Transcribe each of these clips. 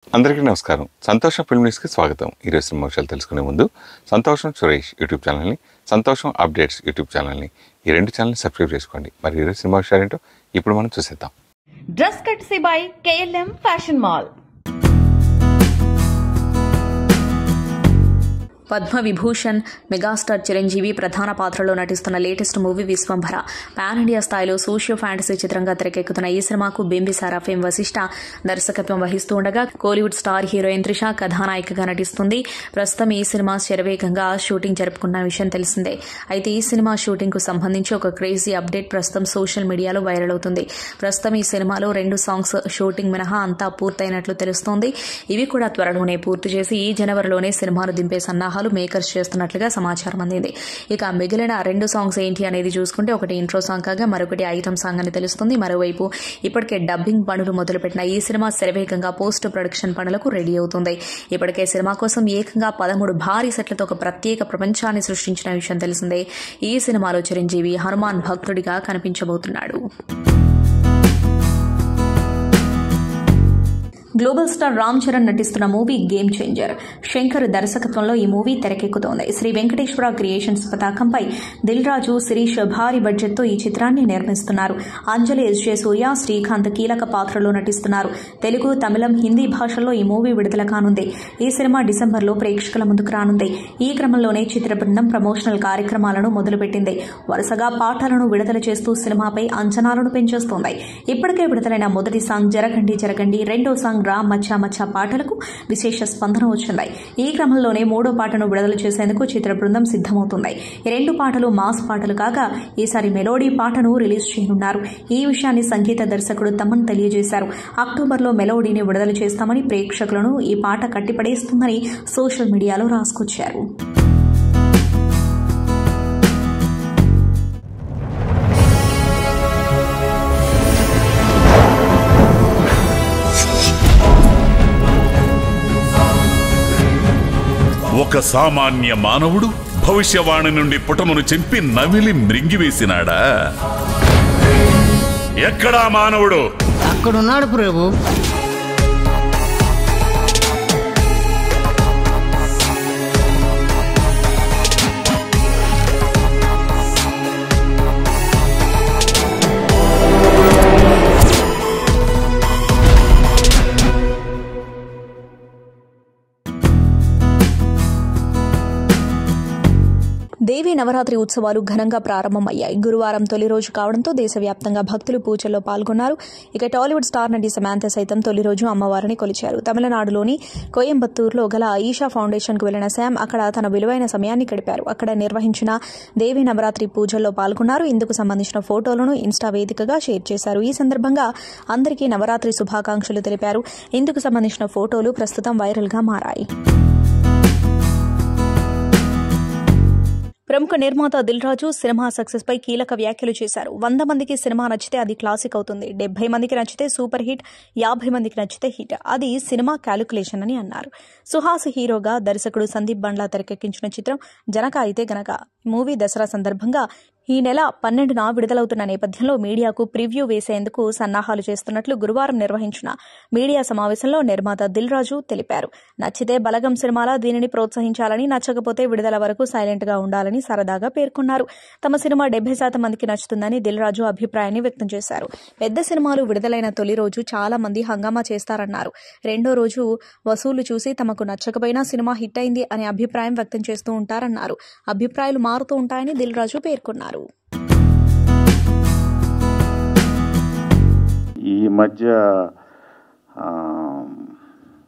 అందరికీ నమస్కారం. సంతోషం ఫిల్మ్ న్యూస్కి స్వాగతం. ఈరోజు సినిమా విషయాలు తెలుసుకునే ముందు సంతోషం సురేష్ యూట్యూబ్ ఛానల్ని, సంతోషం అప్డేట్స్ యూట్యూబ్ ఛానల్ని, ఈ రెండు ఛానల్ని సబ్స్క్రైబ్ చేసుకోండి. మరి ఈరోజు సినిమా విషయాలు ఏంటో ఇప్పుడు మనం చూసేద్దాం. Dress కట్సీ by KLM fashion mall. Padma Vibhushan megastar Chiranjeevi ప్రధాన పాత్రలో నటిస్తున్న latest movie Vishwambhara pan India స్థాయిలో సోషియో ఫ్యాంటసీ చిత్రంగా తెరకెక్కుతున్న ఈ సినిమాకు బింబిసారా ఫేమ్ వశిష్ఠ దర్శకత్వం వహిస్తూ ఉండగా కోలీవుడ్ స్టార్ హీరోయిన్ త్రిష కథానాయికగా నటిస్తుంది. ప్రస్తుతం ఈ సినిమా శరవేగంగా షూటింగ్ జరుపుకున్న విషయం తెలిసిందే. అయితే ఈ సినిమా షూటింగ్ కు సంబంధించి ఒక క్రేజీ అప్డేట్ ప్రస్తుతం సోషల్ మీడియాలో వైరల్ అవుతుంది. ప్రస్తుతం ఈ సినిమాలో 2 సాంగ్స్ షూటింగ్ మినహా అంతా పూర్తయినట్లు తెలుస్తోంది. ఇవి కూడా త్వరలోనే పూర్తి చేసి ఈ జనవరిలోనే సినిమాను దింపే సన్నాహాలు మేకర్స్ చేస్తున్నట్లుగా సమాచారం అందింది. ఇక మిగిలిన 2 సాంగ్స్ ఏంటి అనేది చూసుకుంటే ఒకటి ఇంట్రో సాంగ్ కాగా మరొకటి ఐటమ్ సాంగ్ అని తెలుస్తుంది. మరోవైపు ఇప్పటికే డబ్బింగ్ పనులు మొదలుపెట్టిన ఈ సినిమా శరవేగంగా పోస్ట్ ప్రొడక్షన్ పనులకు రెడీ అవుతుంది. ఇప్పటికే సినిమా కోసం ఏకంగా 13 భారీ సెట్లతో ఒక ప్రత్యేక ప్రపంచాన్ని సృష్టించిన విషయం తెలిసిందే. ఈ సినిమాలో చిరంజీవి హనుమాన్ భక్తుడిగా కనిపించబోతున్నాడు. గ్లోబల్ స్టార్ రామ్ చరణ్ నటిస్తున్న మూవీ గేమ్ చేంజర్ శంకర్ దర్శకత్వంలో ఈ మూవీ తెరకెక్కుతోంది. శ్రీ వెంకటేశ్వర క్రియేషన్స్ పతాకంపై దిల్ రాజు, శిరీష్ భారీ బడ్జెట్తో ఈ చిత్రాన్ని నిర్మిస్తున్నారు. అంజలి ఎస్జే సూర్య, శ్రీకాంత్ కీలక పాత్రలో నటిస్తున్నారు. తెలుగు, తమిళం, హిందీ భాషల్లో ఈ మూవీ విడుదల కానుంది. ఈ సినిమా డిసెంబర్లో ప్రేక్షకుల ముందుకు రానుంది. ఈ క్రమంలోనే చిత్ర బృందం ప్రమోషనల్ కార్యక్రమాలను మొదలుపెట్టింది. వరుసగా పాటలను విడుదల చేస్తూ సినిమాపై అంచనాలను పెంచేస్తోంది. ఇప్పటికే విడుదలైన మొదటి సాంగ్ జరగండి జరగండి, రెండో సాంగ్ రా మచ్చా మచ్చా పాటలకు విశేష స్పందన వచ్చింది. ఈ క్రమంలోనే 3వ పాటను విడుదల చేసేందుకు చిత్ర బృందం సిద్దమవుతుంది. ఈ 2 పాటలు మాస్ పాటలు కాగా ఈసారి మెలోడీ పాటను రిలీజ్ చేయనున్నారు. ఈ విషయాన్ని సంగీత దర్శకుడు తమన్ తెలియజేశారు. అక్టోబర్లో మెలోడీని విడుదల చేస్తామని, ప్రేక్షకులను ఈ పాట కట్టిపడేస్తుందని సోషల్ మీడియాలో రాసుకొచ్చారు. ఒక సామాన్య మానవుడు భవిష్యవాణి నుండి పుటమును చెంపి నవిలి మృంగివేసినాడా? ఎక్కడా మానవుడు? అక్కడున్నాడు ప్రభు. దేవీ నవరాత్రి ఉత్సవాలు ఘనంగా ప్రారంభమయ్యాయి. గురువారం తొలి రోజు కావడంతో దేశవ్యాప్తంగా భక్తులు పూజల్లో పాల్గొన్నారు. ఇక టాలీవుడ్ స్టార్ నటి సమాంత సైతం తొలి రోజు అమ్మవారిని కొలిచారు. తమిళనాడులోని కోయంబత్తూరులో గల ఈషా ఫౌండేషన్కు వెళ్లిన శామ్ అక్కడ తన విలువైన సమయాన్ని గడిపారు. అక్కడ నిర్వహించిన దేవీ నవరాత్రి పూజల్లో పాల్గొన్నారు. ఇందుకు సంబంధించిన ఫోటోలను ఇన్స్టా వేదికగా షేర్ చేశారు. ఈ సందర్భంగా అందరికీ నవరాత్రి శుభాకాంక్షలు తెలిపారు. ఇందుకు సంబంధించిన ఫోటోలు ప్రస్తుతం వైరల్ గా మారాయి. ప్రముఖ నిర్మాత దిల్ రాజు సినిమా సక్సెస్ పై కీలక వ్యాఖ్యలు చేశారు. 100 మందికి సినిమా నచ్చితే అది క్లాసిక్ అవుతుంది. 70 మందికి నచ్చితే సూపర్ హిట్, 50 మందికి నచ్చితే హిట్. అది సినిమా క్యాలిక్యులేషన్ అని అన్నారు. సుహాస్ హీరోగా దర్శకుడు సందీప్ బండ్లా తెరకెక్కించిన చిత్రం జనక అయితే గనక మూవీ దసరా సందర్భంగా ఈ నెల 12న విడుదలవుతున్న నేపథ్యంలో మీడియాకు ప్రివ్యూ వేసేందుకు సన్నాహాలు చేస్తున్నట్లు గురువారం నిర్వహించిన మీడియా సమావేశంలో నిర్మాత దిల్ రాజు తెలిపారు. నచ్చితే బలగం సినిమాలా దీనిని ప్రోత్సహించాలని, నచ్చకపోతే విడుదల వరకు సైలెంట్ గా ఉండాలని సరదాగా పేర్కొన్నారు. తమ సినిమా 70% మందికి నచ్చుతుందని దిల్ రాజు అభిప్రాయాన్ని వ్యక్తం చేశారు. పెద్ద సినిమాలు విడుదలైన తొలి రోజు చాలా మంది హంగామా చేస్తారన్నారు. రెండో రోజు వసూలు చూసి తమకు నచ్చకపోయినా సినిమా హిట్ అయింది అనే అభిప్రాయం వ్యక్తం చేస్తూ ఉంటారన్నారు. అభిప్రాయాలు మారుతూ ఉంటాయని దిల్ రాజు పేర్కొన్నారు. ఈ మధ్య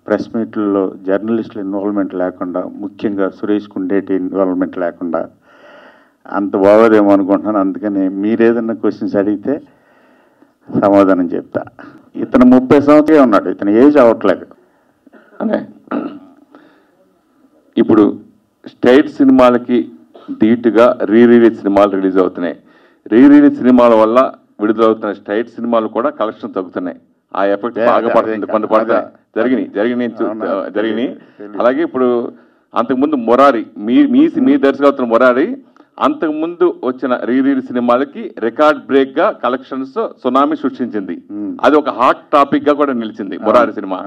ప్రెస్ మీట్లలో జర్నలిస్టుల ఇన్వాల్వ్మెంట్ లేకుండా, ముఖ్యంగా సురేష్ కుండేటి ఇన్వాల్వ్మెంట్ లేకుండా అంత బాగోదేమో అనుకుంటున్నాను. అందుకని మీరేదన్నా క్వశ్చన్స్ అడిగితే సమాధానం చెప్తా. ఇతను 30 సంవత్సరాలే ఉన్నాడు. ఇతను ఏజ్ అవ్వట్లేదు. అనే ఇప్పుడు స్టేట్ సినిమాలకి ధీటుగా రీలీజ్ సినిమాలు రిలీజ్ అవుతున్నాయి. రీలీజ్ సినిమాల వల్ల విడుదలవుతున్న స్టేట్ సినిమాలు కూడా కలెక్షన్ తగ్గుతున్నాయి. ఆ ఎఫెక్ట్ బాగా పడుతుంది. కొన్ని జరిగినాయి. అలాగే ఇప్పుడు అంతకుముందు మొరారి మీ దర్శకత్వం మొరారి అంతకుముందు వచ్చిన రీలీజ్ సినిమాలకి రికార్డ్ బ్రేక్ గా కలెక్షన్స్ సునామీ సృష్టించింది. అది ఒక హాట్ టాపిక్ గా కూడా నిలిచింది మురారి సినిమా.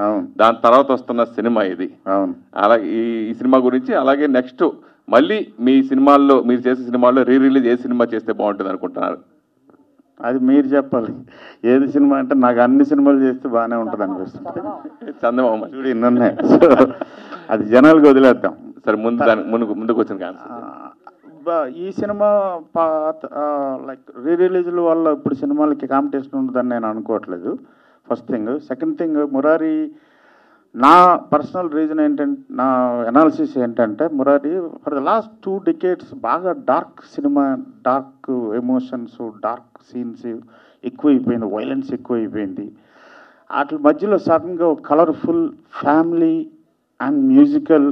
దాని తర్వాత వస్తున్న సినిమా ఇది. అలాగే ఈ సినిమా గురించి, అలాగే నెక్స్ట్ మళ్ళీ మీ సినిమాల్లో, మీరు చేసే సినిమాల్లో రిలీజ్ ఏ సినిమా చేస్తే బాగుంటుంది అనుకుంటున్నారు? అది మీరు చెప్పాలి. ఏది సినిమా అంటే నాకు అన్ని సినిమాలు చేస్తే బాగానే ఉంటుంది అనిపిస్తుంది. చందమామ చూడు ఇన్ని ఉన్నాయి. సో అది జనాలకు వదిలేద్దాం. సరే, ముందుకు వచ్చిన ఈ సినిమా లైక్ రిలీజ్ల వల్ల ఇప్పుడు సినిమాలకి కాంపిటీషన్ ఉంటుందని నేను అనుకోవట్లేదు. First thing. Second thing, Murari నా పర్సనల్ రీజన్ ఏంటంటే, నా అనాలిసిస్ ఏంటంటే, Murari for the last 2 decades బాగా dark cinema, dark emotions, dark scenes ఎక్కువైపోయింది, వైలెన్స్ ఎక్కువైపోయింది. వాటి మధ్యలో సడన్గా ఒక కలర్ఫుల్ ఫ్యామిలీ అండ్ మ్యూజికల్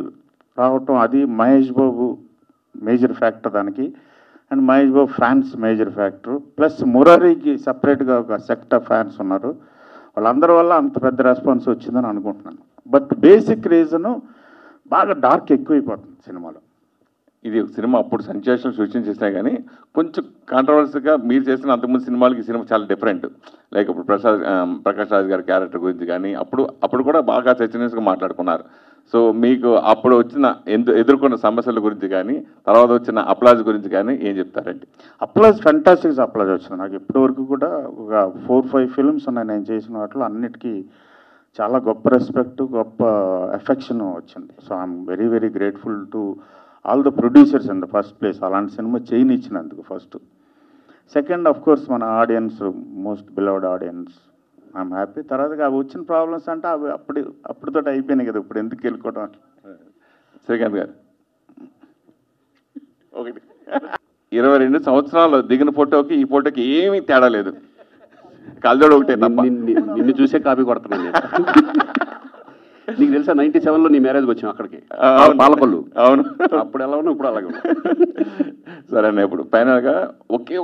రావటం, అది మహేష్ బాబు మేజర్ ఫ్యాక్టర్ దానికి, and Mahesh Babu fans major factor, plus మురారికి సపరేట్గా ఒక సెక్ట్ ఆఫ్ ఫ్యాన్స్ ఉన్నారు. వాళ్ళందరి వల్ల అంత పెద్ద రెస్పాన్స్ వచ్చిందని అనుకుంటున్నాను. బట్ బేసిక్ రీజను బాగా డార్క్ ఎక్కువైపోతుంది సినిమాలో. ఇది సినిమా అప్పుడు సెన్సేషన్ సృష్టించేసినా కానీ కొంచెం కాంట్రవర్సీగా మీరు చేసిన అంతకుముందు సినిమాలకి ఈ సినిమా చాలా డిఫరెంట్. లైక్ ఇప్పుడు ప్రకాష్ రాజ్ గారి క్యారెక్టర్ గురించి కానీ అప్పుడు కూడా బాగా చర్చనీయంగా మాట్లాడుకున్నారు. సో మీకు అప్పుడు వచ్చిన ఎదుర్కొన్న సమస్యల గురించి కానీ, తర్వాత వచ్చిన అప్లాజ్ గురించి కానీ ఏం చెప్తారండి? అప్లాజ్ ఫెంటాస్టిక్ అప్లాజ్ వచ్చింది నాకు. ఇప్పటివరకు కూడా ఒక 4-5 ఫిల్మ్స్ ఉన్నాయి నేను చేసిన వాటిలో, అన్నిటికీ చాలా గొప్ప రెస్పెక్ట్, గొప్ప ఎఫెక్షన్ వచ్చింది. So I'm very very grateful to all the producers in the first place, అలాంటి సినిమా చేయనిచ్చినందుకు ఫస్ట్. సెకండ్, ఆఫ్ కోర్స్ మన audience, most beloved audience, I'm happy. తర్వాత అవి వచ్చిన ప్రాబ్లమ్స్ అంటే అవి అప్పుడుతో అయిపోయినాయి కదా, ఇప్పుడు ఎందుకు వెళ్ళుకోవడం. శ్రీకాంత్ గారు, 22 సంవత్సరాలు దిగిన ఫోటోకి ఈ ఫోటోకి ఏమీ తేడా లేదు, కళ్ళజోడు ఒకటే. నిన్ను చూసే కాపీ కొడుతున్నాను నేను. నీకు తెలుసా 97లో నీ మ్యారేజ్కి వచ్చాం అక్కడికి, పాలకొల్లు. అవును, అప్పుడు ఎలా ఉన్నా ఇప్పుడు అలాగే ఉన్నా. సరే అన్న, ఇప్పుడు ఫైనల్గా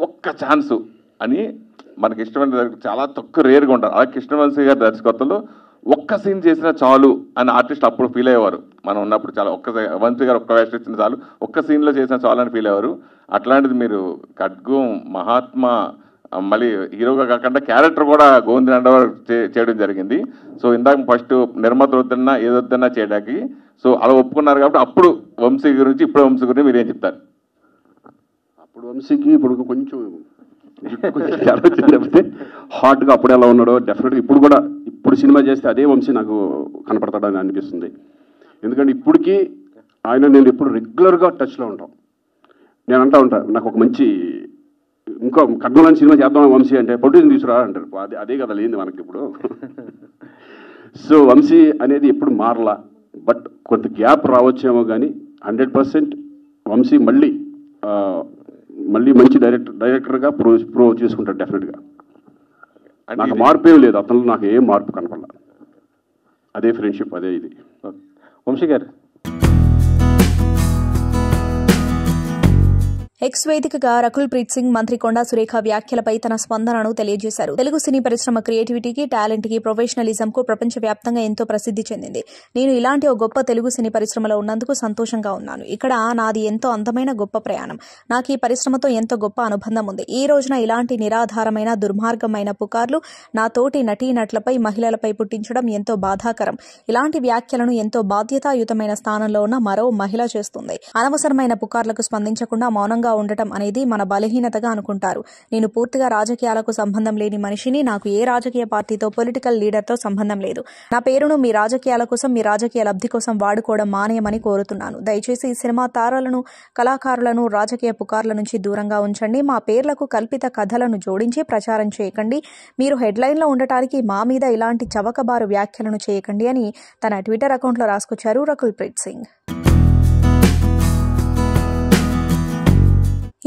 ఒక్క ఛాన్సు అని మనకి ఇష్టమైన చాలా తక్కువ రేర్గా ఉంటారు. అలాగే కృష్ణవంశీ గారి దర్శకత్వంలో ఒక్క సీన్ చేసినా చాలు అని ఆర్టిస్ట్ అప్పుడు ఫీల్ అయ్యేవారు. మనం ఉన్నప్పుడు చాలా వంశీ గారు ఒక్క వేస్ట్ ఇచ్చిన చాలు, ఒక్క సీన్లో చేసినా చాలు అని ఫీల్ అయ్యేవారు. అట్లాంటిది మీరు ఖడ్గం, మహాత్మా, మళ్ళీ హీరోగా కాకుండా క్యారెక్టర్ కూడా గోవింద్ నండవర్ చేయడం జరిగింది. సో ఇందాక ఫస్ట్ నిర్మాత వద్దన్నా ఏదొద్దన్నా చేయడానికి, సో అలా ఒప్పుకున్నారు కాబట్టి అప్పుడు వంశీ గురించి, ఇప్పుడు వంశీ గురించి మీరు ఏం చెప్తారు? అప్పుడు వంశీకి ఇప్పుడు కొంచెం చెప్తే హాట్గా అప్పుడు ఎలా ఉన్నాడో డెఫినెట్గా ఇప్పుడు సినిమా చేస్తే అదే వంశీ నాకు కనపడతాడని అనిపిస్తుంది. ఎందుకంటే ఇప్పటికీ ఆయన నేను ఎప్పుడు రెగ్యులర్గా టచ్లో ఉంటాం. నేను అంటా ఉంటాను, నాకు ఒక మంచి ఇంకో ఖడ్గంలాంటి సినిమా చేద్దాం వంశీ అంటే, ప్రొడ్యూసర్ తీసుకురా అంటారు. అదే కదా లేని మనకి ఇప్పుడు. సో వంశీ అనేది ఎప్పుడు మారలా, బట్ కొంత గ్యాప్ రావచ్చేమో కానీ 100% వంశీ మళ్ళీ మంచి డైరెక్టర్గా ప్రూవ్ చేసుకుంటాడు డెఫినెట్గా. నాకు మార్పు ఏం లేదు అతను, నాకు ఏం మార్పు కనపడలా. అదే ఫ్రెండ్షిప్, అదే ఇది. వంశీ గారు, ఎక్స్ వేదికగా రకుల్ ప్రీత్ సింగ్ మంత్రి కొండా సురేఖ వ్యాఖ్యలపై తన స్పందనను తెలియజేశారు. తెలుగు సినీ పరిశ్రమ క్రియేటివిటీకి, టాలెంట్కి, ప్రొఫెషనలిజంకు ప్రపంచవ్యాప్తంగా ఎంతో ప్రసిద్ధి చెందింది. నేను ఇలాంటి ఓ గొప్ప తెలుగు సినీ పరిశ్రమలో ఉన్నందుకు సంతోషంగా ఉన్నాను. ఇక్కడ నాది ఎంతో అందమైన గొప్ప ప్రయాణం. నాకు ఈ పరిశ్రమతో ఎంతో గొప్ప అనుబంధం ఉంది. ఈ రోజున ఇలాంటి నిరాధారమైన, దుర్మార్గమైన పుకార్లు నా తోటి నటీనటులపై, మహిళలపై పుట్టించడం ఎంతో బాధాకరం. ఇలాంటి వ్యాఖ్యలను ఎంతో బాధ్యతాయుతమైన స్థానంలో ఉన్న మరో మహిళ చేస్తుంది. అనవసరమైన పుకార్లకు స్పందించకుండా మౌనంగా ఉండటం అనేది మన బలహీనతగా అనుకుంటారు. నేను పూర్తిగా రాజకీయాలకు సంబంధం లేని మనిషిని. నాకు ఏ రాజకీయ పార్టీతో, పొలిటికల్ లీడర్తో సంబంధం లేదు. నా పేరును మీ రాజకీయాల కోసం, మీ రాజకీయ లబ్ధి కోసం వాడుకోవడం మానేయమని కోరుతున్నాను. దయచేసి ఈ సినిమా తారలను, కళాకారులను రాజకీయ పుకార్ల నుంచి దూరంగా ఉంచండి. మా పేర్లకు కల్పిత కథలను జోడించి ప్రచారం చేయకండి. మీరు హెడ్లైన్లో ఉండటానికి మా మీద ఇలాంటి చవకబారు వ్యాఖ్యలను చేయకండి అని తన ట్విట్టర్ అకౌంట్లో రాసుకొచ్చారు రకుల్ ప్రీత్ సింగ్.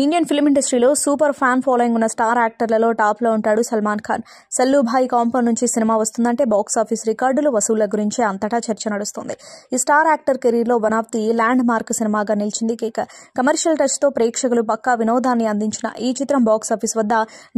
ఇండియన్ ఫిల్మ్ ఇండస్ట్రీలో సూపర్ ఫ్యాన్ ఫాలోయింగ్ ఉన్న స్టార్ యాక్టర్లలో టాప్లో ఉంటాడు సల్మాన్ ఖాన్. సల్లుభాయ్ కాంపౌండ్ నుంచి సినిమా వస్తుందంటే బాక్సాఫీస్ రికార్డులు, వసూళ్ల గురించే అంతటా చర్చ నడుస్తుంది. ఈ స్టార్ యాక్టర్ కెరీర్లో one of the land mark సినిమాగా నిలిచింది. కమర్షియల్ టచ్తో ప్రేక్షకులు పక్కా వినోదాన్ని అందించిన ఈ చిత్రం బాక్సాఫీస్ వద్ద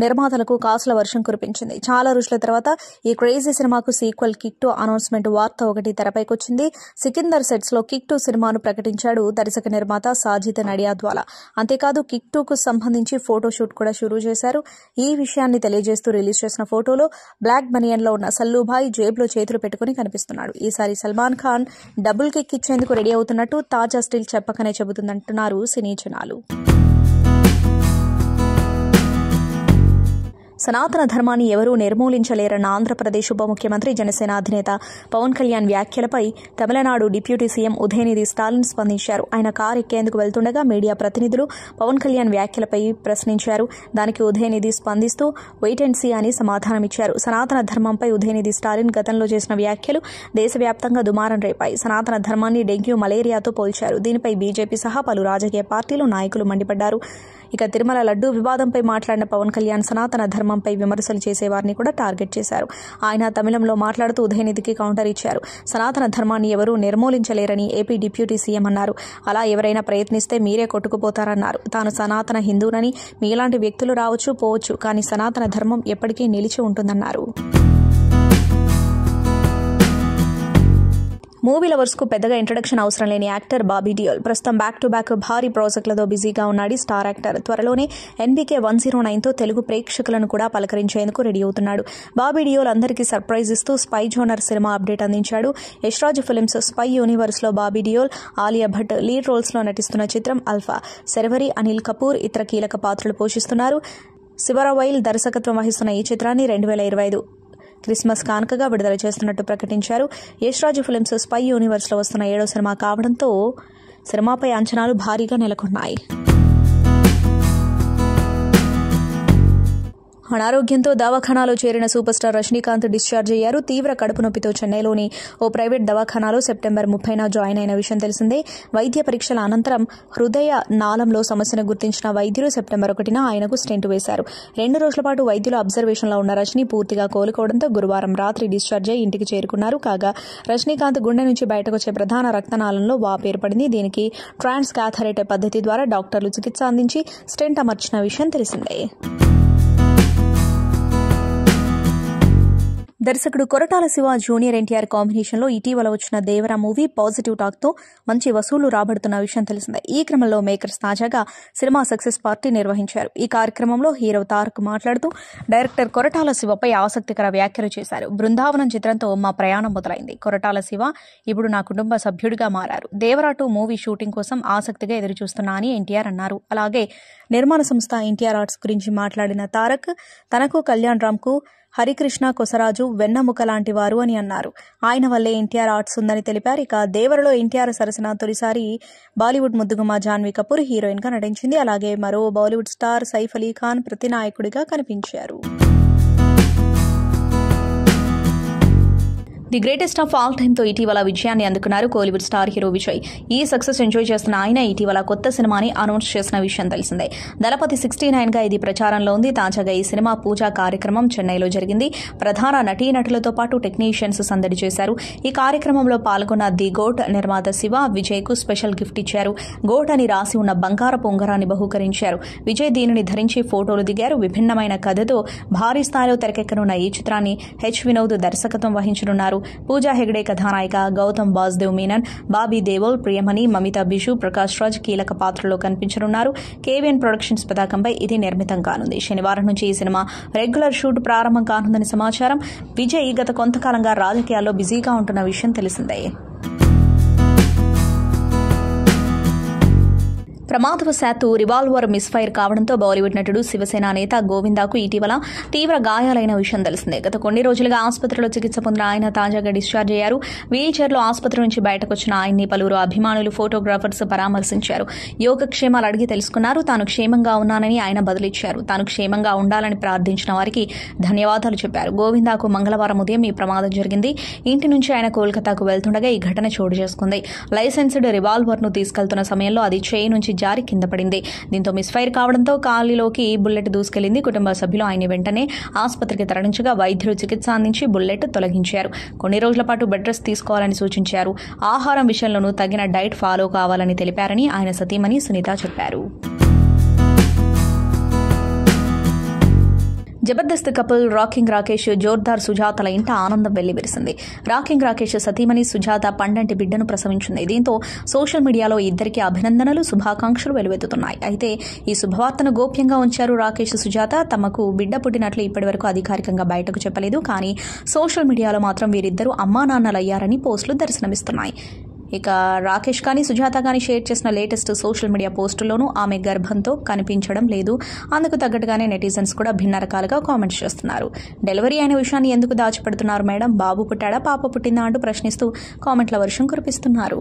నిర్మాతలకు కాసుల వర్షం కురిపించింది. చాలా రోజుల తర్వాత ఈ క్రేజీ సినిమాకు సీక్వెల్ కిక్ 2 అనౌన్స్మెంట్ వార్త ఒకటి తెరపైకొచ్చింది. సికిందర్ సెట్స్ లో కిక్ 2 సినిమాను ప్రకటించాడు దర్శక నిర్మాత సాజిద్ నడియాద్వాలా. అంతేకాదు కిక్ హిట్ 2కు సంబంధించి ఫోటోషూట్ కూడా షురూ చేశారు. ఈ విషయాన్ని తెలియజేస్తూ రిలీజ్ చేసిన ఫోటోలో బ్లాక్ బనియన్లో ఉన్న సల్లూభాయ్ జేబులో చేతులు పెట్టుకుని కనిపిస్తున్నాడు. ఈసారి సల్మాన్ ఖాన్ డబుల్ కిక్ ఇచ్చేందుకు రెడీ అవుతున్నట్టు తాజా స్టిల్ చెప్పకనే చెబుతుందంటున్నారు సినీ జనాలు. సనాతన ధర్మాన్ని ఎవరూ నిర్మూలించలేరన్న ఆంధ్రప్రదేశ్ ఉప ముఖ్యమంత్రి జనసేన అధినేత పవన్ కళ్యాణ్ వ్యాఖ్యలపై తమిళనాడు డిప్యూటీ సీఎం ఉదయనిధి స్టాలిన్ స్పందించారు. ఆయన కారు ఎక్కేందుకు వెళ్తుండగా మీడియా ప్రతినిధులు పవన్ కళ్యాణ్ వ్యాఖ్యలపై ప్రశ్నించారు. దానికి ఉదయనిధి స్పందిస్తూ వెయిట్ అండ్ సీ అని సమాధానమిచ్చారు. సనాతన ధర్మంపై ఉదయనిధి స్టాలిన్ గతంలో చేసిన వ్యాఖ్యలు దేశవ్యాప్తంగా దుమారం రేపాయి. సనాతన ధర్మాన్ని డెంగ్యూ, మలేరియాతో పోల్చారు. దీనిపై బీజేపీ సహా పలు రాజకీయ పార్టీలు నాయకులు మండిపడ్డారు. ఇక తిరుమల లడ్డూ వివాదంపై మాట్లాడిన పవన్ కళ్యాణ్ సనాతన ధర్మంపై విమర్శలు చేసేవారిని కూడా టార్గెట్ చేశారు. ఆయన తమిళంలో మాట్లాడుతూ ఉదయనిధికి కౌంటర్ ఇచ్చారు. సనాతన ధర్మాన్ని ఎవరూ నిర్మూలించలేరని ఏపీ డిప్యూటీ సీఎం అన్నారు. అలా ఎవరైనా ప్రయత్నిస్తే మీరే కొట్టుకుపోతారన్నారు. తాను సనాతన హిందూనని, మీలాంటి వ్యక్తులు రావచ్చు పోవచ్చు, కానీ సనాతన ధర్మం ఎప్పటికీ నిలిచి ఉంటుందన్నారు. మూవీ లవర్స్ కు పెద్దగా ఇంట్రడక్షన్ అవసరం లేని యాక్టర్ బాబీ డియోల్ ప్రస్తుతం బ్యాక్ టు బ్యాక్ భారీ ప్రాజెక్టులతో బిజీగా ఉన్నాడు. స్టార్ యాక్టర్ త్వరలోనే ఎన్బీకే 109తో తెలుగు ప్రేక్షకులను కూడా పలకరించేందుకు రెడీ అవుతున్నాడు. బాబీ డియోల్ అందరికీ సర్ప్రైజ్ ఇస్తూ స్పై జోనర్ సినిమా అప్డేట్ అందించాడు. యశ్రాజ్ ఫిల్మ్స్ స్పై యూనివర్స్ లో బాబీ డియోల్, ఆలియా భట్ లీడ్ రోల్స్ లో నటిస్తున్న చిత్రం అల్ఫా. శర్వరి, అనిల్ కపూర్ ఇతర కీలక పాత్రలు పోషిస్తున్నారు. శివరావైల్ దర్శకత్వం వహిస్తున్న ఈ చిత్రాన్ని 2025 క్రిస్మస్ కానుకగా విడుదల చేస్తున్నట్టు ప్రకటించారు. యశ్రాజ్ ఫిల్మ్స్ స్పై యూనివర్స్ లో వస్తున్న 7వ సినిమా కావడంతో సినిమాపై అంచనాలు భారీగా నెలకొన్నాయి. అనారోగ్యంతో దవాఖానాలో చేరిన సూపర్ స్టార్ రజనీకాంత్ డిశ్చార్జ్ అయ్యారు. తీవ్ర కడుపు నొప్పితో చెన్నైలోని ఓ ప్రైవేట్ దవాఖానాలో సెప్టెంబర్ 30న జాయిన్ అయిన విషయం తెలిసిందే. వైద్య పరీక్షల అనంతరం హృదయ నాళంలో సమస్యను గుర్తించిన వైద్యులు సెప్టెంబర్ 1న ఆయనకు స్టెంట్ వేశారు. 2 రోజుల పాటు వైద్యుల అబ్జర్వేషన్లో ఉన్న రజనీ పూర్తిగా కోలుకోవడంతో గురువారం రాత్రి డిశ్చార్జ్ అయి ఇంటికి చేరుకున్నారు. కాగా రజనీకాంత్ గుండె నుంచి బయటకు వచ్చే ప్రధాన రక్తనాళంలో వాపు ఏర్పడింది. దీనికి ట్రాన్స్ క్యాథరేట్ పద్ధతి ద్వారా డాక్టర్లు చికిత్స అందించి స్టెంట్ అమర్చిన విషయం తెలిసిందే. దర్శకుడు కొరటాల శివ జూనియర్ ఎన్టీఆర్ కాంబినేషన్లో ఇటీవల వచ్చిన దేవరా మూవీ పాజిటివ్ టాక్తో మంచి వసూళ్లు రాబడుతున్న విషయం తెలిసిందే. ఈ క్రమంలో మేకర్స్ తాజాగా సినిమా సక్సెస్ పార్టీ నిర్వహించారు. ఈ కార్యక్రమంలో హీరో తారక్ మాట్లాడుతూ డైరెక్టర్ కొరటాల శివపై ఆసక్తికర వ్యాఖ్యలు చేశారు. బృందావనం చిత్రంతో మా ప్రయాణం మొదలైంది. కొరటాల శివ ఇప్పుడు నా కుటుంబ సభ్యుడిగా మారారు. దేవరా 2 మూవీ షూటింగ్ కోసం ఆసక్తిగా ఎదురుచూస్తున్నా అని ఎన్టీఆర్ అన్నారు. అలాగే నిర్మాణ సంస్థ ఎన్టీఆర్ ఆర్ట్స్ గురించి మాట్లాడిన తారక్ తనకు కళ్యాణ్ రామ్కు హరికృష్ణ, కొసరాజు వెన్నముక లాంటి వారు అని అన్నారు. ఆయన వల్లే ఎన్టీఆర్ ఆర్ట్స్ ఉందని తెలిపారు. ఇక దేవరలో ఎన్టీఆర్ సరసన తొలిసారి బాలీవుడ్ ముద్దుగుమ్మ జాన్వీ కపూర్ హీరోయిన్ గా నటించింది. అలాగే మరో బాలీవుడ్ స్టార్ సైఫ్ అలీ ఖాన్ ప్రతినాయకుడిగా కనిపించారు. ది గ్రేటెస్ట్ ఆఫ్ ఆల్ టైమ్తో ఇటీవల విజయాన్ని అందుకున్నారు కోలీవుడ్ స్టార్ హీరో విజయ్. ఈ సక్సెస్ ఎంజాయ్ చేస్తున్న ఆయన ఇటీవల కొత్త సినిమాని అనౌన్స్ చేసిన విషయం తెలిసిందే. దళపతి 69గా ఇది ప్రచారంలో ఉంది. తాజాగా ఈ సినిమా పూజా కార్యక్రమం చెన్నైలో జరిగింది. ప్రధాన నటీనటులతో పాటు టెక్నీషియన్స్ సందడి చేశారు. ఈ కార్యక్రమంలో పాల్గొన్న ది గోట్ నిర్మాత శివ విజయ్కు స్పెషల్ గిఫ్ట్ ఇచ్చారు. గోట్ అని రాసి ఉన్న బంగారపు ఉంగరాన్ని బహూకరించారు. విజయ్ దీనిని ధరించి ఫోటోలు దిగారు. విభిన్నమైన కథతో భారీ స్థాయిలో తెరకెక్కనున్న ఈ చిత్రాన్ని హెచ్ వినోద్ దర్శకత్వం వహించనున్నారు. పూజా హెగ్డే కథానాయిక, గౌతమ్ వాసుదేవ్ మీనన్, బాబీ దేవోల్, ప్రియమణి, మమితా బిషు, ప్రకాష్ రాజ్ కీలక పాత్రలో కనిపించనున్నారు. కేవీఎన్ ప్రొడక్షన్స్ పతాకంపై ఇది నిర్మితం కానుంది. శనివారం నుంచి ఈ సినిమా రెగ్యులర్ షూట్ ప్రారంభం కానుందని సమాచారం. విజయ్ గత కొంతకాలంగా రాజకీయాల్లో బిజీగా ఉంటున్న విషయం తెలిసిందే. ప్రమాదవశాత్తు రివాల్వర్ మిస్ఫైర్ కావడంతో బాలీవుడ్ నటుడు శివసేన నేత గోవిందాకు ఇటీవల తీవ్ర గాయాలైన విషయం తెలిసిందే. గత కొన్ని రోజులుగా ఆసుపత్రిలో చికిత్స పొందిన ఆయన తాజాగా డిశ్చార్జ్ అయ్యారు. వీల్ చైర్లో ఆసుపత్రి నుంచి బయటకు వచ్చిన ఆయన్ని పలువురు అభిమానులు, ఫోటోగ్రాఫర్స్ పరామర్శించారు. యోగక్షేమాలు అడిగి తెలుసుకున్నారు. తాను క్షేమంగా ఉన్నానని ఆయన బదులిచ్చారు. తాను క్షేమంగా ఉండాలని ప్రార్థించిన వారికి ధన్యవాదాలు చెప్పారు. గోవిందాకు మంగళవారం ఉదయం ఈ ప్రమాదం జరిగింది. ఇంటి నుంచి ఆయన కోల్కతాకు వెళ్తుండగా ఈ ఘటన చోటు చేసుకుంది. లైసెన్స్డ్ రివాల్వర్ ను తీసుకెళ్తున్న సమయంలో అది చేయి నుంచి జారి కింద పడింది. దీంతో మిస్ఫైర్ కావడంతో కాలిలోకి బుల్లెట్ దూసుకెళ్లింది. కుటుంబ సభ్యులు ఆయన వెంటనే ఆసుపత్రికి తరలించగా వైద్యులు చికిత్స అందించి బుల్లెట్ తొలగించారు. కొన్ని రోజుల పాటు బెడ్ రెస్ట్ తీసుకోవాలని సూచించారు. ఆహారం విషయంలోనూ తగిన డైట్ ఫాలో కావాలని తెలిపారని ఆయన సతీమణి సునీత చెప్పారు. జబర్దస్త్ కపుల్ రాకింగ్ రాకేష్ జోర్దార్ సుజాతల ఇంట ఆనందం వెల్లివిరిసింది. రాకింగ్ రాకేష్ సతీమణి సుజాత పండంటి బిడ్డను ప్రసవించింది. దీంతో సోషల్ మీడియాలో ఇద్దరికి అభినందనలు, శుభాకాంక్షలు వెలువెత్తుతున్నాయి. అయితే ఈ శుభవార్తను గోప్యంగా ఉంచారు రాకేష్, సుజాత. తమకు బిడ్డ పుట్టినట్లు ఇప్పటివరకు అధికారికంగా బయటకు చెప్పలేదు. కానీ సోషల్ మీడియాలో మాత్రం వీరిద్దరూ అమ్మా నాన్నలయ్యారని పోస్టులు దర్శనమిస్తున్నాయి. ఇక రాకేష్ కానీ సుజాత కానీ షేర్ చేసిన లేటెస్ట్ సోషల్ మీడియా పోస్టుల్లోనూ ఆమె గర్భంతో కనిపించడం లేదు. అందుకు తగ్గట్టుగానే నెటిజన్స్ కూడా భిన్న రకాలుగా కామెంట్స్ చేస్తున్నారు. డెలివరీ అయిన విషయాన్ని ఎందుకు దాచిపెడుతున్నారు మేడం? బాబు పుట్టాడా పాప పుట్టిందా అంటూ ప్రశ్నిస్తూ కామెంట్ల వర్షం కురిపిస్తున్నారు.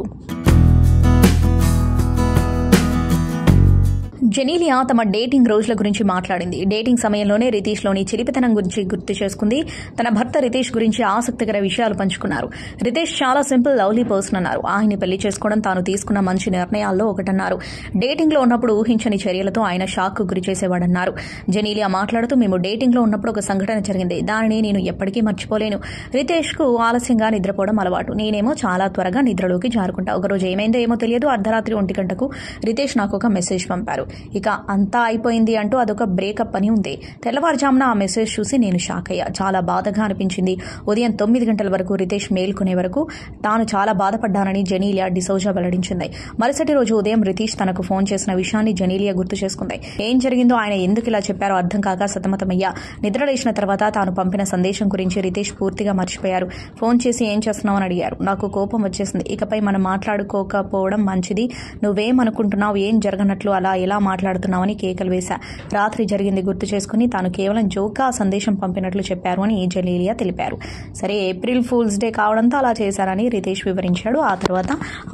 జెనీలియా తమ డేటింగ్ రోజుల గురించి మాట్లాడింది. డేటింగ్ సమయంలోనే రితీష్లోని చిలిపితనం గురించి గుర్తు చేసుకుంది. తన భర్త రితీష్ గురించి ఆసక్తికర విషయాలు పంచుకున్నారు. రితీష్ చాలా సింపుల్, లవ్లీ పర్సన్ అన్నారు. ఆయన్ని పెళ్లి చేసుకోవడం తాను తీసుకున్న మంచి నిర్ణయాల్లో ఒకటన్నారు. డేటింగ్ లో ఉన్నప్పుడు ఊహించని చర్యలతో ఆయన షాక్ కు గురి చేసేవాడన్నారు. జెనీలియా మాట్లాడుతూ, మేము డేటింగ్ లో ఉన్నప్పుడు ఒక సంఘటన జరిగింది. దానిని నేను ఎప్పటికీ మర్చిపోలేను. రితీష్ కు ఆలస్యంగా నిద్రపోవడం అలవాటు. నేనేమో చాలా త్వరగా నిద్రలోకి జారుకుంటా. ఒకరోజు ఏమైందో ఏమో తెలియదు, అర్ధరాత్రి 1 గంటకు రితీష్ నాకు ఒక మెసేజ్ పంపారు. ఇక అంతా అయిపోయింది అంటూ అదొక బ్రేకప్ అని ఉంది. తెల్లవారుజామున ఆ మెసేజ్ చూసి నేను షాక్ అయ్యా. చాలా బాధగా అనిపించింది. ఉదయం 9 గంటల వరకు రితీష్ మేల్కొనే వరకు తాను చాలా బాధపడ్డానని జెనీలియా డిసౌజా వెల్లడించింది. మరుసటి రోజు ఉదయం రితీష్ తనకు ఫోన్ చేసిన విషయాన్ని జెనీలియా గుర్తు చేసుకుంది. ఏం జరిగిందో, ఆయన ఎందుకు ఇలా చెప్పారో అర్థం కాక సతమతమయ్యా. నిద్ర లేచిన తర్వాత తాను పంపిన సందేశం గురించి రితీష్ పూర్తిగా మర్చిపోయారు. ఫోన్ చేసి ఏం చేస్తున్నావని అడిగారు. నాకు కోపం వచ్చేసింది. ఇకపై మనం మాట్లాడుకోకపోవడం మంచిది. నువ్వేమనుకుంటున్నావు, ఏం జరగనట్లు అలా ఎలా మాట్లాడుతున్నావని కేకలు వేశా. రాత్రి జరిగింది గుర్తు చేసుకుని తాను కేవలం జోక్గా సందేశం పంపినట్లు చెప్పారు అని జెనీలియా తెలిపారు. సరే, ఏప్రిల్ ఫూల్స్ డే కావడంతో అలా చేశారని రితీష్ వివరించాడు. ఆ తర్వాత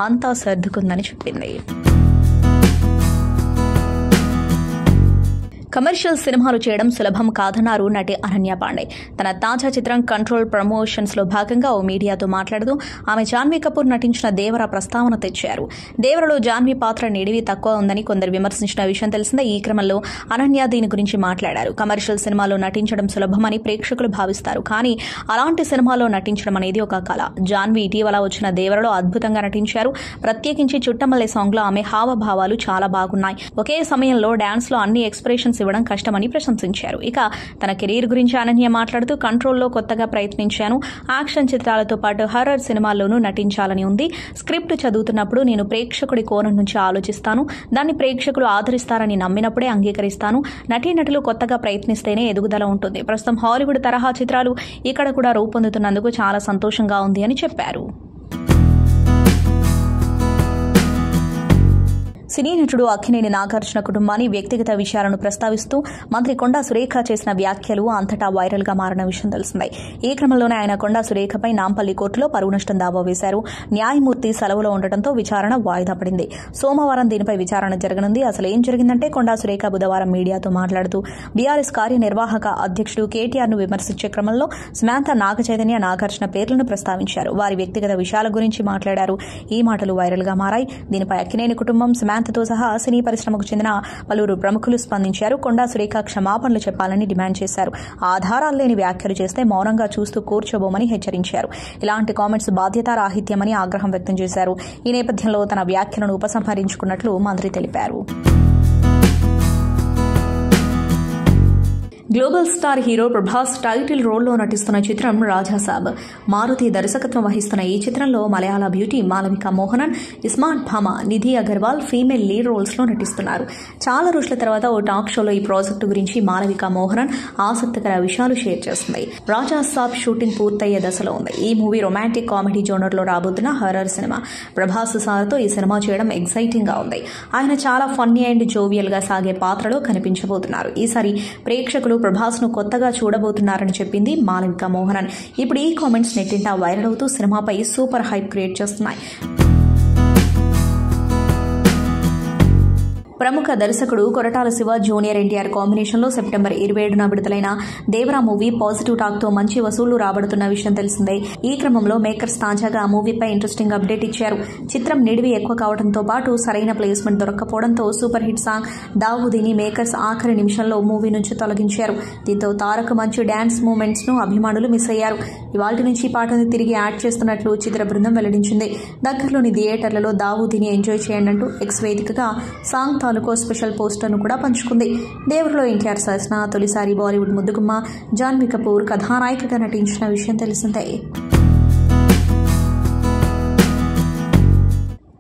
అంతా సర్దుకుందని చెప్పింది. కమర్షియల్ సినిమాలు చేయడం సులభం కాదన్నారు నటి అనన్య పాండే. తన తాజా చిత్రం కంట్రోల్ ప్రమోషన్స్ లో భాగంగా ఓ మీడియాతో మాట్లాడుతూ ఆమె జాన్వీ కపూర్ నటించిన దేవర ప్రస్తావన తెచ్చారు. దేవరలో జాన్వీ పాత్ర నిడివి తక్కువ ఉందని కొందరు విమర్శించిన విషయం తెలిసిందే. ఈ క్రమంలో అనన్య దీని గురించి మాట్లాడారు. కమర్షియల్ సినిమాలో నటించడం సులభమని ప్రేక్షకులు భావిస్తారు, కానీ అలాంటి సినిమాలో నటించడం అనేది ఒక కళ. జాన్వీ ఇటీవల వచ్చిన దేవరలో అద్భుతంగా నటించారు. ప్రత్యేకించి చుట్టమల్లె సాంగ్ లో ఆమె హావభావాలు చాలా బాగున్నాయి. ఒకే సమయంలో డాన్స్ లో అన్ని ఎక్స్ప్రెషన్స్ ఇవ్వడం కష్టమని ప్రశంసించారు. ఇక తన కెరీర్ గురించి అనన్య మాట్లాడుతూ, కంట్రోల్లో కొత్తగా ప్రయత్నించాను. యాక్షన్ చిత్రాలతో పాటు హర్రర్ సినిమాల్లోనూ నటించాలని ఉంది. స్క్రిప్ట్ చదువుతున్నప్పుడు నేను ప్రేక్షకుడి కోణం నుంచి ఆలోచిస్తాను. దాన్ని ప్రేక్షకులు ఆదరిస్తారని నమ్మినప్పుడే అంగీకరిస్తాను. నటీనటులు కొత్తగా ప్రయత్నిస్తేనే ఎదుగుదల ఉంటుంది. ప్రస్తుతం హాలీవుడ్ తరహా చిత్రాలు ఇక్కడ కూడా రూపొందుతున్నందుకు చాలా సంతోషంగా ఉంది అని చెప్పారు. సినీ నటుడు అక్కినేని నాగార్జున కుటుంబాన్ని వ్యక్తిగత విషయాలను ప్రస్తావిస్తూ మంత్రి కొండా సురేఖ చేసిన వ్యాఖ్యలు అంతటా వైరల్ గా మారిన విషయం తెలిసిందే. ఈ క్రమంలోనే ఆయన కొండా సురేఖపై నాంపల్లి కోర్టులో పరువు నష్టం దావా వేశారు. న్యాయమూర్తి సెలవులో ఉండటంతో విచారణ వాయిదా పడింది. సోమవారం దీనిపై విచారణ జరగనుంది. అసలు ఏం జరిగిందంటే, కొండా సురేఖ బుధవారం మీడియాతో మాట్లాడుతూ బీఆర్ఎస్ కార్యనిర్వాహక అధ్యక్షుడు కేటీఆర్ ను విమర్శించే క్రమంలో సమంత, నాగచైతన్య, నాగార్జున పేర్లను ప్రస్తావించారు. వారి వ్యక్తిగత విషయాల గురించి మాట్లాడారు. ఈ మాటలు వైరల్ గా మారాయి. దీనిపై అక్కినేని కుటుంబం, సమంతతో సహా సినీ పరిశ్రమకు చెందిన పలువురు ప్రముఖులు స్పందించారు. కొండా సురేఖ క్షమాపణలు చెప్పాలని డిమాండ్ చేశారు. ఆధారాలు లేని వ్యాఖ్యలు చేస్తే మౌనంగా చూస్తూ కూర్చోబోమని హెచ్చరించారు. ఇలాంటి కామెంట్స్ బాధ్యతారాహిత్యమని ఆగ్రహం వ్యక్తం చేశారు. ఈ నేపథ్యంలో తన వ్యాఖ్యలను ఉపసంహరించుకున్నట్లు మంత్రి తెలిపారు. Global star hero Prabhas title రోల్లో నటిస్తున్న చిత్రం రాజాసాబ్. మారుతి దర్శకత్వం వహిస్తున్న ఈ చిత్రంలో మలయాళ బ్యూటీ మాలవిక మోహనన్, ఇస్మార్ట్ భామ Nidhi Agarwal female lead roles లో నటిస్తున్నారు. చాలా రోజుల తర్వాత ఓ టాక్ షోలో ఈ ప్రాజెక్టు గురించి మాలవిక మోహనన్ ఆసక్తికర విషయాలు షేర్ చేస్తుంది. రాజాసాబ్ షూటింగ్ పూర్తయ్యే దశలో ఉంది. ఈ మూవీ రొమాంటిక్ కామెడీ జోనర్ లో రాబోతున్న హర్రర్ సినిమా. ప్రభాస్ సార్తో ఈ సినిమా చేయడం ఎక్సైటింగ్ గా ఉంది. ఆయన చాలా ఫన్నీ అండ్ జోవియల్ గా సాగే పాత్రలో కనిపించబోతున్నారు. ఈసారి ప్రేక్షకులు ప్రభాస్ ను కొత్తగా చూడబోతున్నారని చెప్పింది మాలవిక మోహనన్. ఇప్పుడు ఈ కామెంట్స్ నెట్టింటా వైరల్ అవుతూ సినిమాపై సూపర్ హైప్ క్రియేట్ చేస్తున్నాయి. ప్రముఖ దర్శకుడు కొరటాల శివ, జూనియర్ ఎన్టీఆర్ కాంబినేషన్లో సెప్టెంబర్ 27న విడుదలైన దేవరా మూవీ పాజిటివ్ టాక్ తో మంచి వసూళ్లు రాబడుతున్న విషయం తెలిసిందే. ఈ క్రమంలో మేకర్స్ తాజాగా ఆ మూవీపై ఇంట్రెస్టింగ్ అప్డేట్ ఇచ్చారు. చిత్రం నిడివి ఎక్కువ కావడంతో పాటు సరైన ప్లేస్మెంట్ దొరక్కపోవడంతో సూపర్ హిట్ సాంగ్ దావూదీని మేకర్స్ ఆఖరి నిమిషంలో మూవీ నుంచి తొలగించారు. దీంతో తారక్ మంచి డాన్స్ మూమెంట్స్ ను అభిమానులు మిస్ అయ్యారు. ఇవాల్టి నుంచి ఈ పాటను తిరిగి యాడ్ చేస్తున్నట్లు చిత్ర బృందం వెల్లడించింది. దగ్గరలోని థియేటర్లలో దావూదీని ఎంజాయ్ చేయండి అంటూ ఎక్స్ వేదికగా సాంగ్ తాలూకు స్పెషల్ పోస్టర్ను కూడా పంచుకుంది. దేవరలో ఎన్టీఆర్ సరసన తొలిసారి బాలీవుడ్ ముద్దుగుమ్మ జాన్వీ కపూర్ కథానాయికగా నటించిన విషయం తెలిసిందే.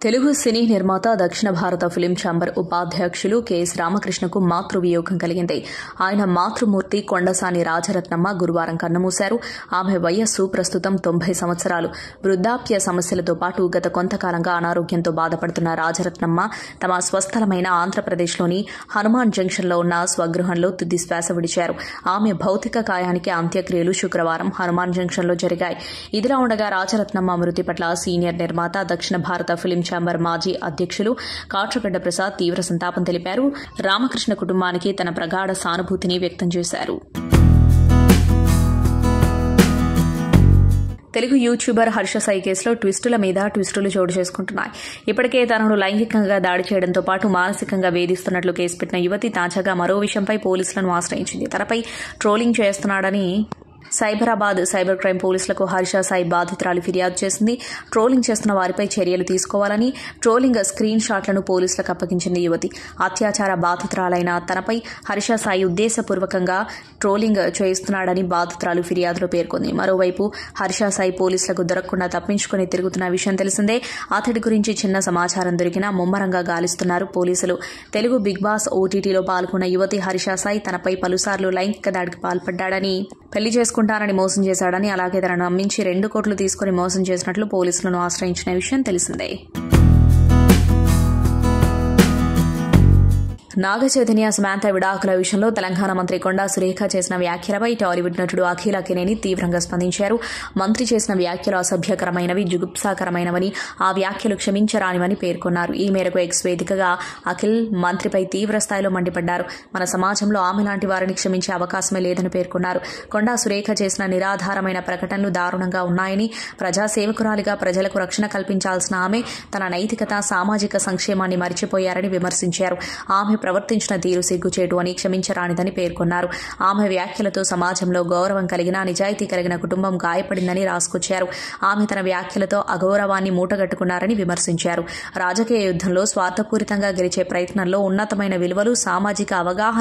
తెలుగు సినీ నిర్మాత దక్షిణ భారత ఫిలిం ఛాంబర్ ఉపాధ్యక్షులు కెఎస్ రామకృష్ణకు మాతృవియోగం కలిగింది. ఆయన మాతృమూర్తి కొండసాని రాజరత్నమ్మ గురువారం కన్నుమూశారు. ఆమె వయస్సు ప్రస్తుతం 90 సంవత్సరాలు. వృద్ధాప్య సమస్యలతో పాటు గత కొంతకాలంగా అనారోగ్యంతో బాధపడుతున్న రాజరత్నమ్మ తమ స్వస్థలమైన ఆంధ్రప్రదేశ్లోని హనుమాన్ జంక్షన్లో ఉన్న స్వగృహంలో తుది శ్వాస విడిచారు. ఆమె భౌతిక కాయానికి అంత్యక్రియలు శుక్రవారం హనుమాన్ జంక్షన్లో జరిగాయి. ఇదిలా ఉండగా రాజరత్నమ్మ మృతి పట్ల సీనియర్ నిర్మాత దక్షిణ భారత ఫిలిం ఛాంబర్ మాజీ అధ్యక్షులు కాట్రగడ్డ ప్రసాద్ తీవ్ర సంతాపం తెలిపారు. రామకృష్ణ కుటుంబానికి తన ప్రగాఢ సానుభూతిని వ్యక్తం చేశారు. తెలుగు యూట్యూబర్ హర్ష సాయి కేసులో ట్విస్టుల మీద ట్విస్టులు చోటు చేసుకుంటున్నాయి. ఇప్పటికే తనను లైంగికంగా దాడి చేయడంతో పాటు మానసికంగా వేధిస్తున్నట్లు కేసు పెట్టిన యువతి తాజాగా మరో విషయంపై పోలీసులను ఆశ్రయించింది. తనపై ట్రోలింగ్ చేస్తున్నాడని సైబరాబాద్ సైబర్ క్రైమ్ పోలీసులకు హర్ష సాయి బాధితురాలు ఫిర్యాదు చేసింది. ట్రోలింగ్ చేస్తున్న వారిపై చర్యలు తీసుకోవాలని ట్రోలింగ్ స్క్రీన్ షాట్లను పోలీసులకు అప్పగించింది యువతి. అత్యాచార బాధితురాలైన తనపై హర్ష సాయి ఉద్దేశపూర్వకంగా ట్రోలింగ్ చేస్తున్నాడని బాధితురాలు ఫిర్యాదులో పేర్కొంది. మరోవైపు హర్ష సాయి పోలీసులకు దొరకకుండా తప్పించుకుని తిరుగుతున్న విషయం తెలిసిందే. అతడి గురించి చిన్న సమాచారం దొరికినా ముమ్మరంగా గాలిస్తున్నారు పోలీసులు. తెలుగు బిగ్ బాస్ ఓటీటీలో పాల్గొన్న యువతి హర్ష సాయి తనపై పలుసార్లు లైంగిక దాడికి పాల్పడ్డాడని, పెళ్లి చేసుకుంటానని మోసం చేశాడని, అలాగే తనను నమ్మించి 2 కోట్లు తీసుకుని మోసం చేసినట్లు పోలీసులను ఆశ్రయించిన విషయం తెలిసిందే. నాగ చైతన్య సమాంత విడాకుల విషయంలో తెలంగాణ మంత్రి కొండా సురేఖ చేసిన వ్యాఖ్యలపై టాలీవుడ్ నటుడు అఖిల్ అక్కినేని తీవ్రంగా స్పందించారు. మంత్రి చేసిన వ్యాఖ్యలు అసభ్యకరమైనవి, జుగుప్సాకరమైనవని, ఆ వ్యాఖ్యలు క్షమించరానివని పేర్కొన్నారు. ఈ మేరకు ఎక్స్ వేదికగా అఖిల్ మంత్రిపై తీవ్ర స్థాయిలో మండిపడ్డారు. మన సమాజంలో ఆమె లాంటి వారిని క్షమించే అవకాశమే లేదని పేర్కొన్నారు. కొండా సురేఖ చేసిన నిరాధారమైన ప్రకటనలు దారుణంగా ఉన్నాయని, ప్రజాసేవకురాలిగా ప్రజలకు రక్షణ కల్పించాల్సిన ఆమె తన నైతికత, సామాజిక సంక్షేమాన్ని మరిచిపోయారని విమర్శించారు. ఆమె ప్రవర్తించిన తీరు సిగ్గుచేటు అని, క్షమించరానిదని పేర్కొన్నారు. ఆమె వ్యాఖ్యలతో సమాజంలో గౌరవం కలిగిన, నిజాయితీ కలిగిన కుటుంబం గాయపడిందని రాసుకొచ్చారు. ఆమె తన వ్యాఖ్యలతో అగౌరవాన్ని మూటగట్టుకున్నారని విమర్శించారు. రాజకీయ యుద్ధంలో స్వార్థపూరితంగా గెలిచే ప్రయత్నంలో ఉన్నతమైన విలువలు, సామాజిక అవగాహన